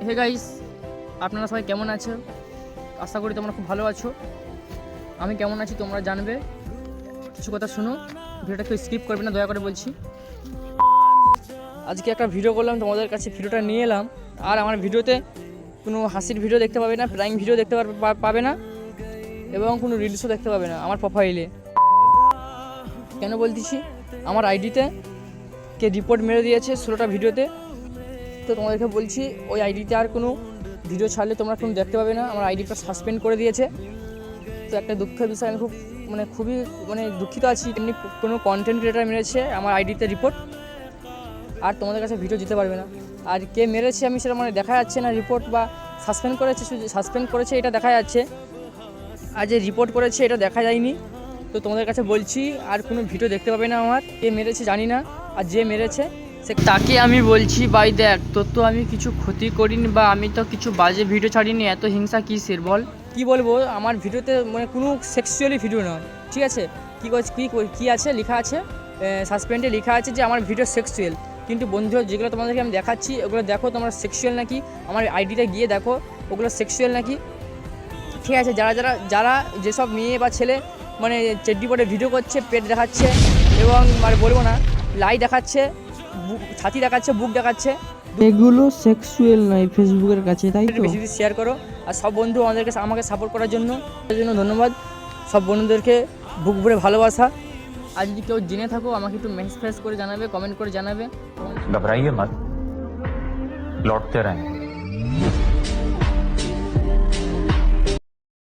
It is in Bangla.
হে গাইস, আপনারা সবাই কেমন আছো? আশা করি তোমরা খুব ভালো আছো। আমি কেমন আছি তোমরা জানবে। কিছু কথা শুনো, ভিডিওটা কেউ স্কিপ করবে না, দয়া করে বলছি। আজকে একটা ভিডিও করলাম, তোমাদের কাছে ভিডিওটা নিয়ে এলাম। আর আমার ভিডিওতে কোনো হাসির ভিডিও দেখতে পাবে না, প্র্যাঙ্ক ভিডিও দেখতে পাবে না, এবং কোনো রিলসও দেখতে পাবে না আমার প্রোফাইলে। কেন বলতেছি, আমার আইডিতে কে রিপোর্ট মেরে দিয়েছে 16টা ভিডিওতে। তো তোমাদেরকে বলছি, ওই আইডিতে আর কোনো ভিডিও ছাড়লে তোমরা কোনো দেখতে পাবে না। আমার আইডিটা সাসপেন্ড করে দিয়েছে। তো একটা দুঃখের বিষয়, আমি খুবই দুঃখিত আছি। এমনি কোনো কন্টেন্ট ক্রিয়েটার মেরেছে আমার আইডিতে রিপোর্ট, আর তোমাদের কাছে ভিডিও দিতে পারবে না। আর কে মেরেছে আমি সেটা দেখা যাচ্ছে না রিপোর্ট, বা সাসপেন্ড করেছে, শুধু সাসপেন্ড করেছে এটা দেখা যাচ্ছে, আর যে রিপোর্ট করেছে এটা দেখা যায়নি। তো তোমাদের কাছে বলছি, আর কোনো ভিডিও দেখতে পাবে না আমার। কে মেরেছে জানি না, আর যে মেরেছে তাকে আমি বলছি, ভাই দেখ, তোর তো আমি কিছু ক্ষতি করিনি, বা আমি তো কিছু বাজে ভিডিও ছাড়িনি, এত হিংসা কিসের বল? কি বলবো, আমার ভিডিওতে কোনো সেক্সুয়ালি ভিডিও নয়, ঠিক আছে? কী আছে লেখা আছে, সাসপেন্ডে লেখা আছে যে আমার ভিডিও সেক্সুয়াল। কিন্তু বন্ধু, যেগুলো তোমাদেরকে আমি দেখাচ্ছি ওগুলো দেখো তোমরা সেক্সুয়াল নাকি, আমার আইডিতে গিয়ে দেখো ওগুলো সেক্সুয়াল নাকি, ঠিক আছে? যারা যেসব মেয়ে বা ছেলে চেড্ডি পরে ভিডিও করছে, পেট দেখাচ্ছে এবং বলবো না, লাই দেখাচ্ছে, ছাতি দেখাচ্ছে, বুক দেখাচ্ছে, এগুলো সেক্সুয়াল নয় ফেসবুকের কাছে, তাই তো? বেশি শেয়ার করো। আর সব বন্ধু আমাকে সাপোর্ট করার জন্য ধন্যবাদ। সব বন্ধুদেরকে বুক ভরে ভালোবাসা। আর যদি কেউ জেনে থাকো আমাকে একটু মেসেজ করে জানাবে, কমেন্ট করে জানাবে। घबराइए मत, लौटते रहेंगे।